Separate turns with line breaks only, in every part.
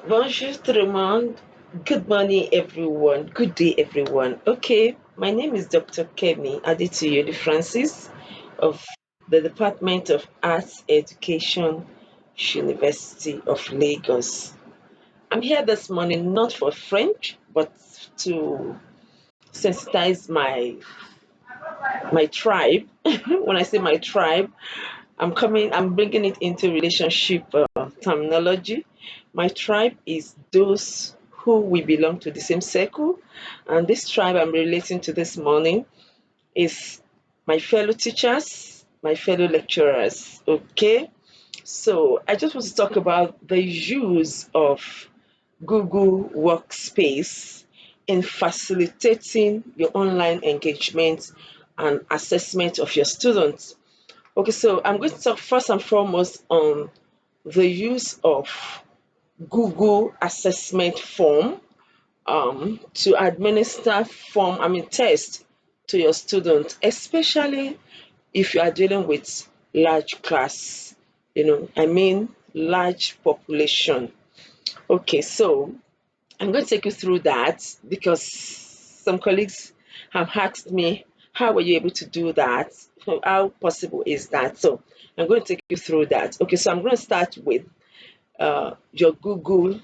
Bonjour tout le monde. Good morning, everyone. Good day, everyone. Okay, my name is Dr. Kemi Adetuyi-Olu-Francis of the Department of Arts Education, University of Lagos. I'm here this morning not for French, but to sensitize my tribe. When I say my tribe, I'm bringing it into relationship terminology. My tribe is those who we belong to the same circle, and this tribe I'm relating to this morning is my fellow teachers, my fellow lecturers. Okay, so I just want to talk about the use of Google Workspace in facilitating your online engagement and assessment of your students. Okay, so I'm going to talk first and foremost on the use of Google assessment form to administer test to your students, especially if you are dealing with large class, large population. Okay, so I'm going to take you through that because some colleagues have asked me, how were you able to do that? How possible is that? So I'm going to take you through that. Okay, so I'm going to start with your Google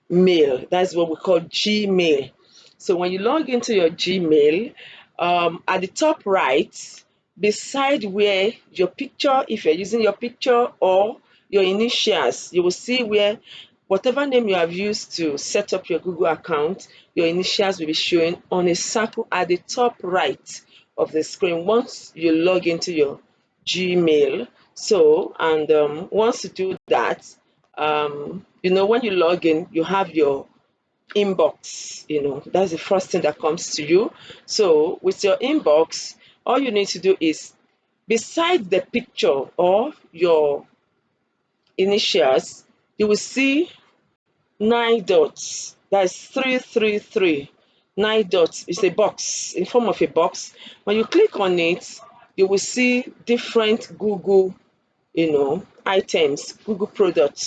Mail. That's what we call Gmail. So when you log into your Gmail, at the top right, beside where your picture, if you're using your picture or your initials, you will see where whatever name you have used to set up your Google account, your initials will be showing on a circle at the top right of the screen once you log into your Gmail. So, and once you do that, when you log in, you have your inbox. That's the first thing that comes to you. So, with your inbox, all you need to do is beside the picture or your initials, you will see 9 dots. That's 333. 9 dots is a box, in form of a box. When you click on it, you will see different Google, items, Google products,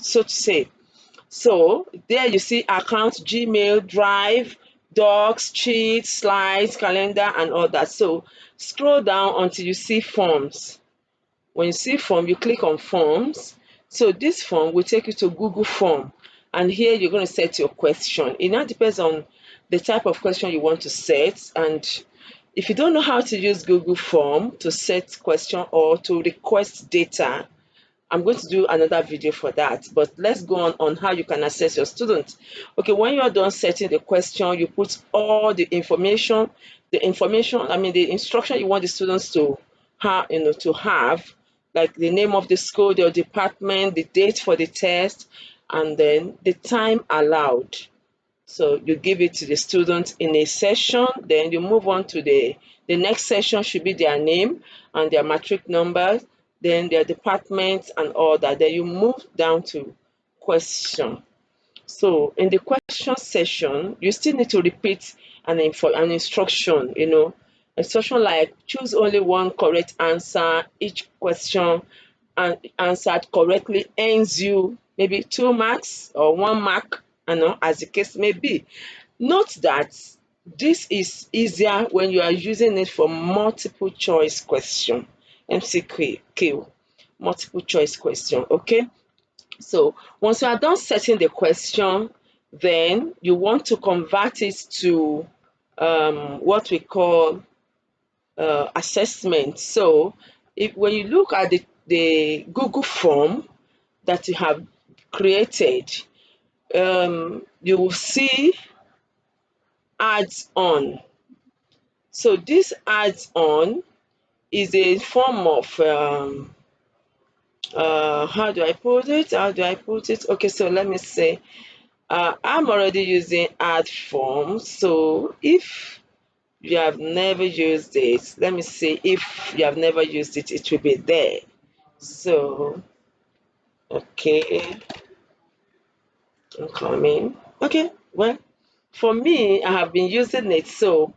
so to say. So there you see account, Gmail, Drive, Docs, Sheets, Slides, Calendar, and all that. So scroll down until you see Forms. When you see Form, you click on Forms. So this form will take you to Google Form. And here you're going to set your question. It now depends on the type of question you want to set. And if you don't know how to use Google Form to set question or to request data, I'm going to do another video for that, but let's go on how you can assess your students. Okay, when you're done setting the question, you put all the information, the instruction you want the students to have, like the name of the school, their department, the date for the test, and then the time allowed. So you give it to the students in a session, then you move on to the next session should be their name and their matric numbers, then their department and all that. Then you move down to question. So in the question session, you still need to repeat an instruction, instruction like choose only one correct answer. Each question and answered correctly earns you maybe 2 marks or 1 mark, as the case may be. Note that this is easier when you are using it for multiple choice question, MCQ, multiple choice question. Okay, so once you are done setting the question, then you want to convert it to what we call assessment. So if when you look at the Google form that you have created, you will see adds on. So this adds on is a form of how do I put it? Okay, so let me say I'm already using add form. So if you have never used it, let me see, if you have never used it, it will be there. So okay, I'm coming. Okay, well, for me, I have been using it, so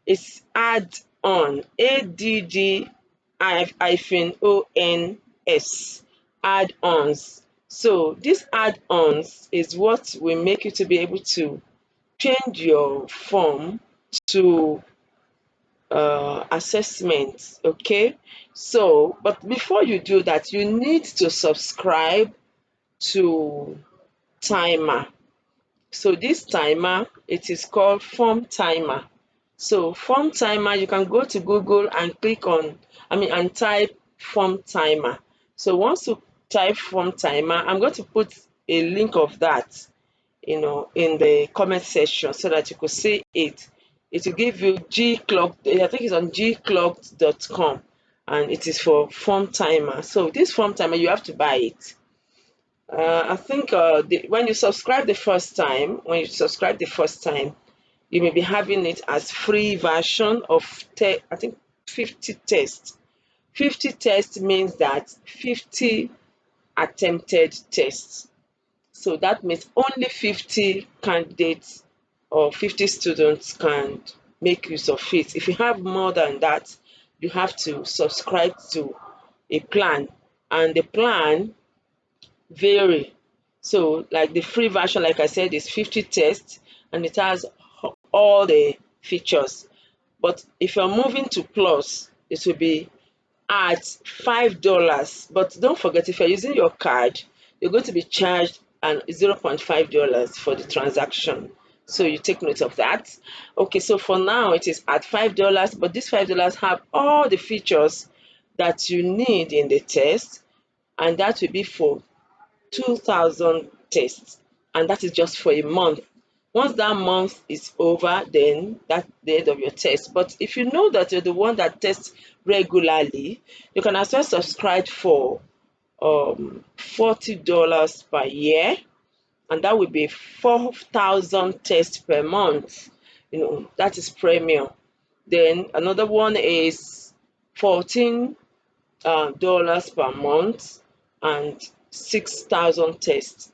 it's add on, ADD-ONS, add-ons. So these add-ons is what will make you to be able to change your form to assessment. Okay, so but before you do that, you need to subscribe to timer. So this timer, it is called form timer. So form timer, you can go to Google and click on, and type form timer. So once you type form timer, I'm going to put a link of that, in the comment section so that you could see it. It will give you G-clock, I think it's on gclocked.com, and it is for form timer. So this form timer, you have to buy it. I think when you subscribe the first time, you may be having it as free version of, I think, 50 tests. 50 tests means that 50 attempted tests. So that means only 50 candidates or 50 students can make use of it. If you have more than that, you have to subscribe to a plan, and the plan vary. So like the free version, like I said, is 50 tests, and it has all the features. But if you're moving to plus, it will be at $5. But don't forget, if you're using your card, you're going to be charged an $0.5 for the transaction. So you take note of that. Okay, so for now it is at $5, but this $5 have all the features that you need in the test, and that will be for 2,000 tests, and that is just for a month. Once that month is over, then that's the end of your test. But if you know that you're the one that tests regularly, you can as well subscribe for $40 per year, and that will be 4,000 tests per month. That is premium. Then another one is 14 dollars per month, and 6,000 tests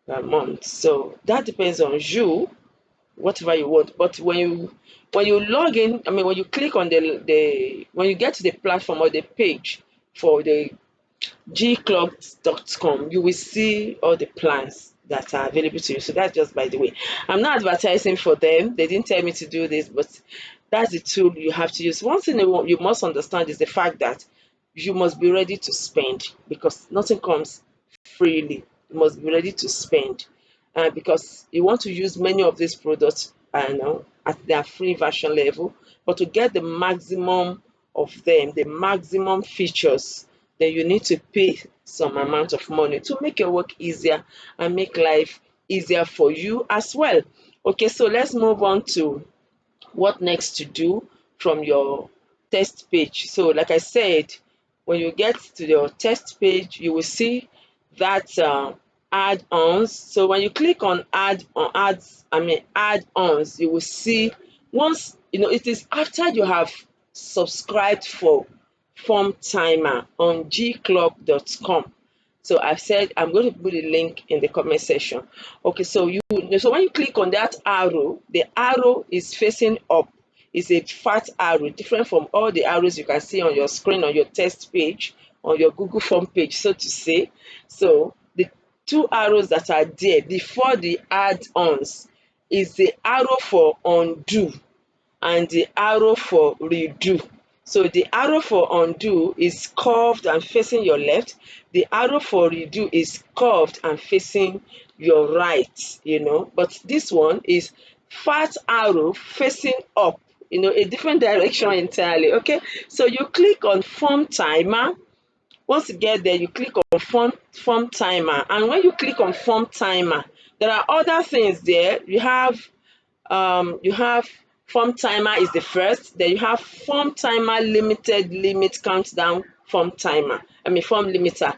per month. So that depends on you, whatever you want. But when you log in, when you click on the when you get to the platform or the page for the gclocked.com, you will see all the plans that are available to you. So that's just by the way. I'm not advertising for them. They didn't tell me to do this, but that's the tool you have to use. One thing you must understand is the fact that you must be ready to spend, because nothing comes freely. You must be ready to spend, because you want to use many of these products, at their free version level, but to get the maximum of them, the maximum features, then you need to pay some amount of money to make your work easier and make life easier for you as well. Okay, so let's move on to what next to do from your test page. So like I said, when you get to your test page, you will see that add-ons. So when you click on add-ons, you will see, once it is after you have subscribed for form timer on gclock.com. So I've said I'm going to put a link in the comment section. Okay, so when you click on that arrow, the arrow is facing up. It's a fat arrow, different from all the arrows you can see on your screen on your test page, on your Google form page, so to say. So the two arrows that are there before the add-ons is the arrow for undo and the arrow for redo. So the arrow for undo is curved and facing your left. The arrow for redo is curved and facing your right, But this one is fat arrow facing up, a different direction entirely. Okay, so you click on form timer. Once you get there, you click on form timer. And when you click on form timer, there are other things there. You have form timer is the first, then you have form timer limited limit countdown form timer, form limiter.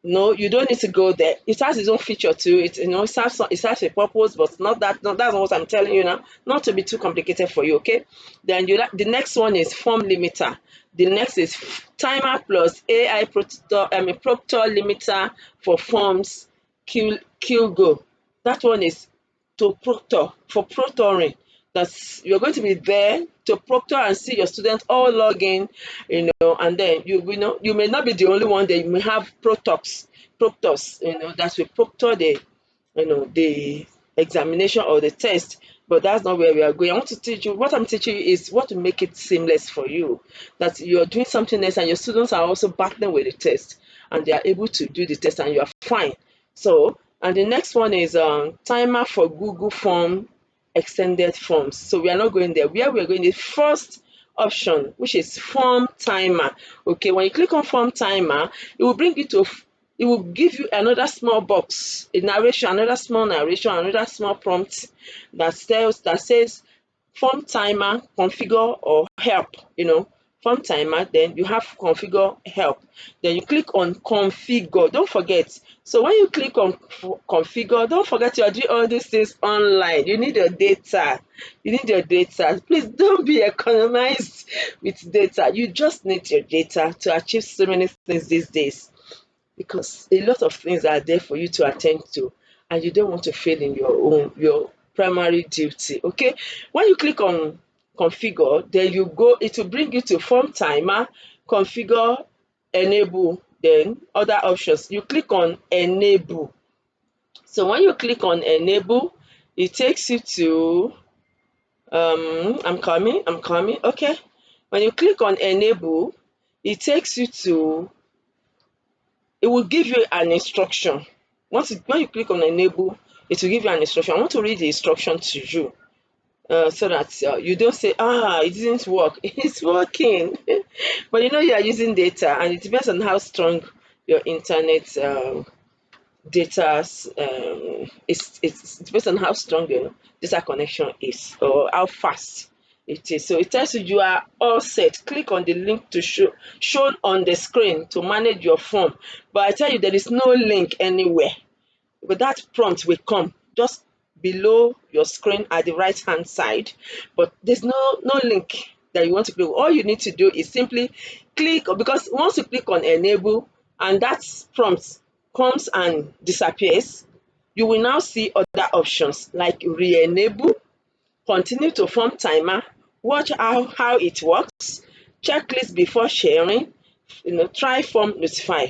No, you don't need to go there. It has its own feature too. It serves a purpose, but not that. No, that's not what I'm telling you now. Not to be too complicated for you, okay? Then the next one is form limiter. The next is timer plus AI proctor limiter for forms Q go. That one is to proctor, for proctoring. That's you're going to be there to proctor and see your students all log in, and then you may not be the only one. That you may have proctors, that will proctor the examination or the test. But that's not where we are going. I want to teach you, what I'm teaching you is what to make it seamless for you, that you're doing something else and your students are also battling with the test and they are able to do the test and you are fine. So, and the next one is timer for Google form extended forms. So we are not going there. Where we are going, the first option, which is form timer. Okay, when you click on form timer, it will bring you to, it will give you another small box, a narration, another small narration, another small prompt that says form timer, configure or help. Form timer, then you have configure, help. Then you click on configure. Don't forget. So when you click on configure, don't forget you are doing all these things online. You need your data. You need your data. Please don't be economized with data. You just need your data to achieve so many things these days, because a lot of things are there for you to attend to and you don't want to fail in your primary duty. Okay, when you click on configure, then it will bring you to form timer, configure, enable, then other options. You click on enable. So when you click on enable, it takes you to I'm coming. Okay, when you click on enable, it takes you to, it will give you an instruction. When you click on enable, it will give you an instruction. I want to read the instruction to you, so that you don't say, it didn't work. It's working. But you are using data and it depends on how strong your internet data it depends on how strong your data connection is or how fast it is. So it tells you you are all set. Click on the link to shown on the screen to manage your form. But I tell you, there is no link anywhere. But that prompt will come just below your screen at the right hand side, but there's no link that you want to click. All you need to do is simply click, because once you click on enable and that prompt comes and disappears, you will now see other options like re-enable, continue to form timer, watch how it works, checklist before sharing, try form notify.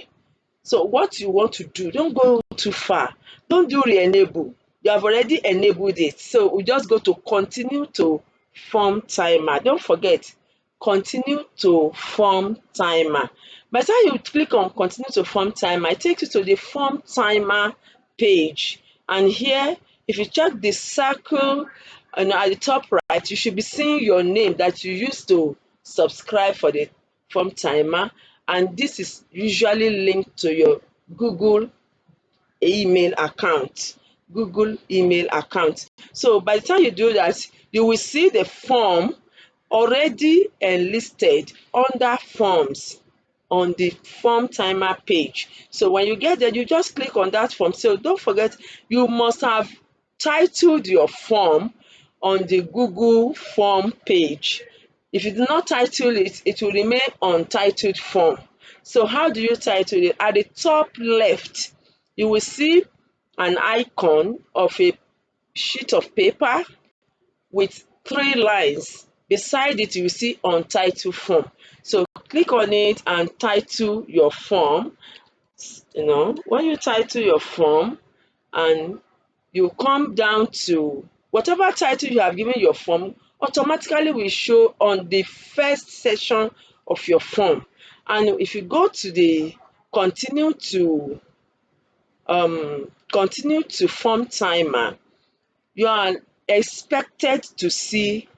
So what you want to do, don't go too far. Don't do re-enable. You have already enabled it. So we just go to continue to form timer. Don't forget, continue to form timer. By the time you click on continue to form timer, it takes you to the form timer page. And here, if you check the circle at the top right, you should be seeing your name that you used to subscribe for the form timer, and this is usually linked to your Google email account. So by the time you do that, you will see the form already enlisted under forms on the form timer page. So when you get there, you just click on that form. So don't forget, you must have titled your form on the Google form page. If you do not title it, it will remain untitled form. So how do you title it? At the top left, you will see an icon of a sheet of paper with 3 lines. Beside it, you will see untitled form. So click on it and title your form. When you title your form and you come down to whatever title you have given your form, automatically will show on the first section of your form. And if you go to the continue to form timer, you are expected to see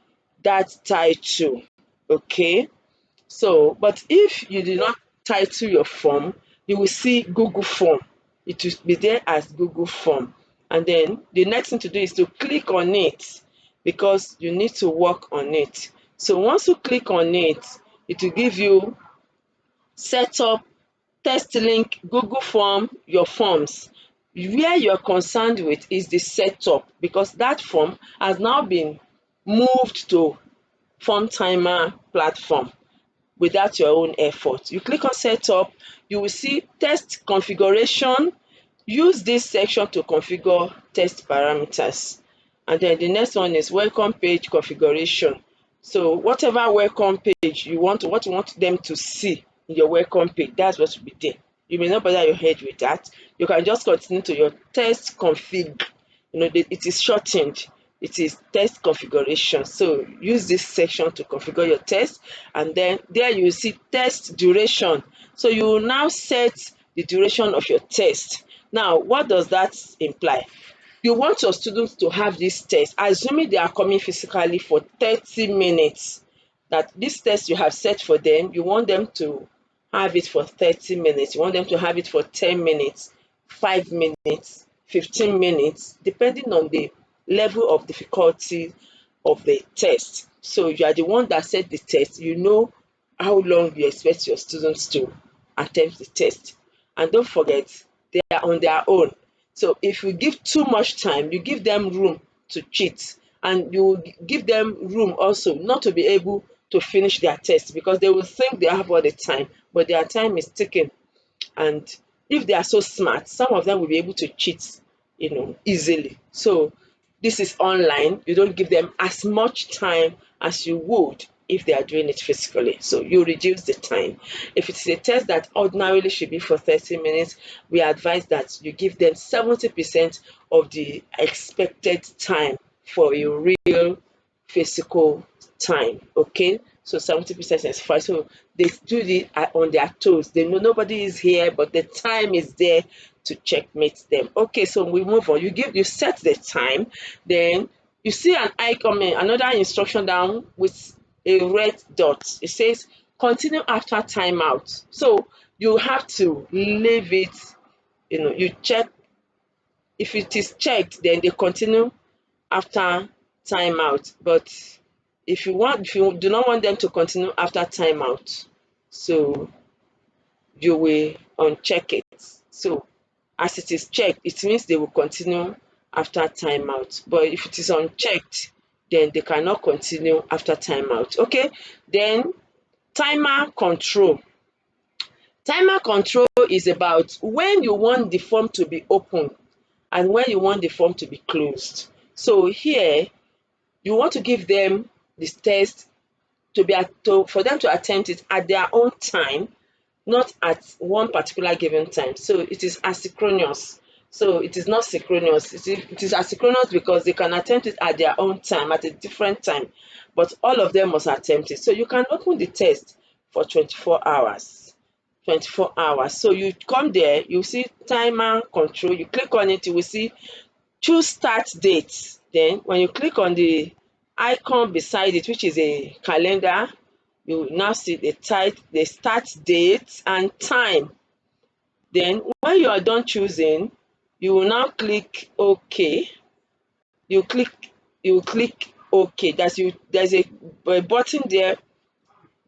that title. Okay, so but if you do not title your form, you will see Google form. It will be there as Google form, and then the next thing to do is to click on it, because you need to work on it. So once you click on it, it will give you setup, test link, Google form, your forms. Where you're concerned with is the setup, because that form has now been moved to form timer platform without your own effort. You click on setup, you will see test configuration. Use this section to configure test parameters. And then the next one is welcome page configuration. So whatever welcome page what you want them to see in your welcome page, that's what will be there. You may not bother your head with that. You can just continue to your test config. It is shortened. It is test configuration. So use this section to configure your test, and then there you will see test duration. So you will now set the duration of your test. Now, what does that imply? You want your students to have this test, assuming they are coming physically for 30 minutes, that this test you have set for them, you want them to have it for 30 minutes. You want them to have it for 10 minutes, 5 minutes, 15 minutes, depending on the level of difficulty of the test. So you are the one that set the test. You know how long you expect your students to attempt the test. And don't forget, they are on their own. So if you give too much time, you give them room to cheat, and you give them room also not to be able to finish their test, because they will think they have all the time, but their time is ticking. And if they are so smart, some of them will be able to cheat, easily. So this is online. You don't give them as much time as you would if they are doing it physically. So you reduce the time. If it's a test that ordinarily should be for 30 minutes, we advise that you give them 70% of the expected time for a real physical time. Okay, so 70% is fine. So they do it on their toes. They know nobody is here, but the time is there to checkmate them. Okay, so we move on. You set the time, then you see an icon, another instruction down with a red dot. It says continue after timeout. So you have to leave it. You check. If it is checked, then they continue after timeout. But if you do not want them to continue after timeout, so you will uncheck it. So as it is checked, it means they will continue after timeout. But if it is unchecked, then they cannot continue after timeout. Okay, then timer control. Timer control is about when you want the form to be open and when you want the form to be closed. So here, you want to give them this test for them to attempt it at their own time, not at one particular given time. So it is asynchronous. So it is not synchronous. It is asynchronous because they can attempt it at their own time, at a different time, but all of them must attempt it. So you can open the test for 24 hours. 24 hours. So you come there, you see timer control, you click on it, you will see choose start date. Then when you click on the icon beside it, which is a calendar, you will now see the start date and time. Then when you are done choosing, you will now click OK. You click OK. There's a button there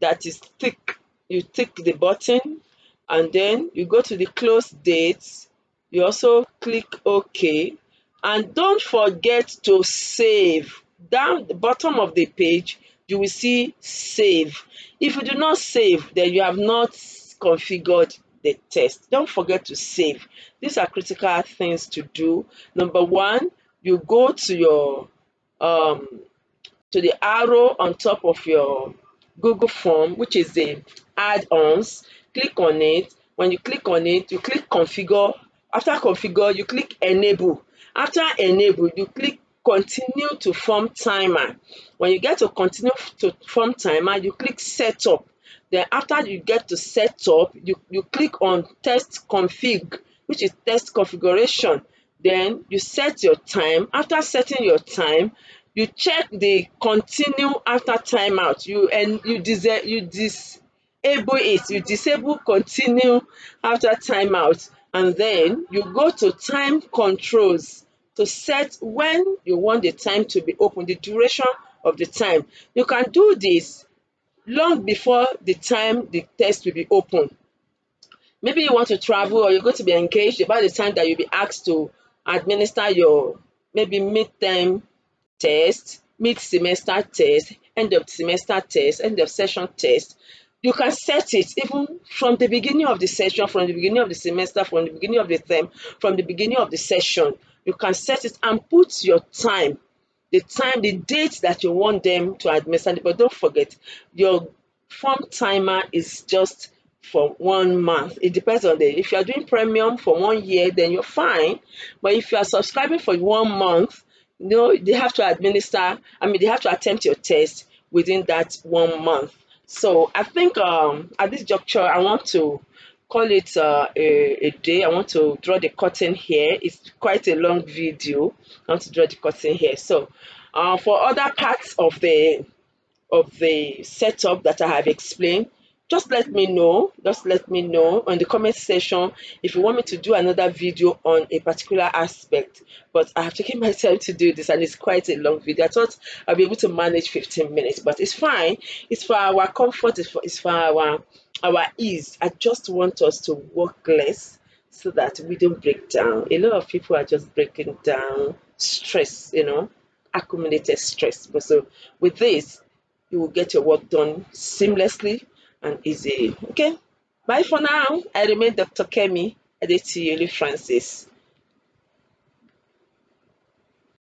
that is tick. You tick the button, and then you go to the close dates. You also click OK, and don't forget to save. Down the bottom of the page, you will see save. If you do not save, then you have not configured the test. Don't forget to save. These are critical things to do. Number one, you go to your the arrow on top of your Google form, which is the add-ons. Click on it. When you click on it, you click configure. After configure, you click enable. After enable, you click continue to form timer. When you get to continue to form timer, you click setup. Then after you get to setup, you click on test config, which is test configuration. Then you set your time. After setting your time, you check the continue after timeout. You disable it. You disable continue after timeout, and then you go to time controls to set when you want the time to be open, the duration of the time. You can do this long before the time the test will be open. Maybe you want to travel or you're going to be engaged about the time that you'll be asked to administer your maybe midterm test, mid-semester test, end of semester test, end of session test. You can set it even from the beginning of the session, from the beginning of the semester, from the beginning of the term, from the beginning of the session. You can set it and put your time. the time, the date that you want them to administer. But don't forget, your form timer is just for 1 month. It depends on the, if you are doing premium for 1 year, then you're fine. But if you are subscribing for 1 month, they have to administer, they have to attempt your test within that 1 month. So I think at this juncture, I want to call it a day. I want to draw the curtain here. It's quite a long video. I want to draw the curtain here. So for other parts of the setup that I have explained, just let me know. Just let me know on the comment section if you want me to do another video on a particular aspect. But I have taken my time to do this, and it's quite a long video. I thought I'll be able to manage 15 minutes, but it's fine. It's for our comfort. It's for our ease. I just want us to work less so that we don't break down. A lot of people are just breaking down, stress, accumulated stress. But so with this, you will get your work done seamlessly and easily. Okay, bye for now. I remain Dr. Kemi Adetuyi-Olu-Francis.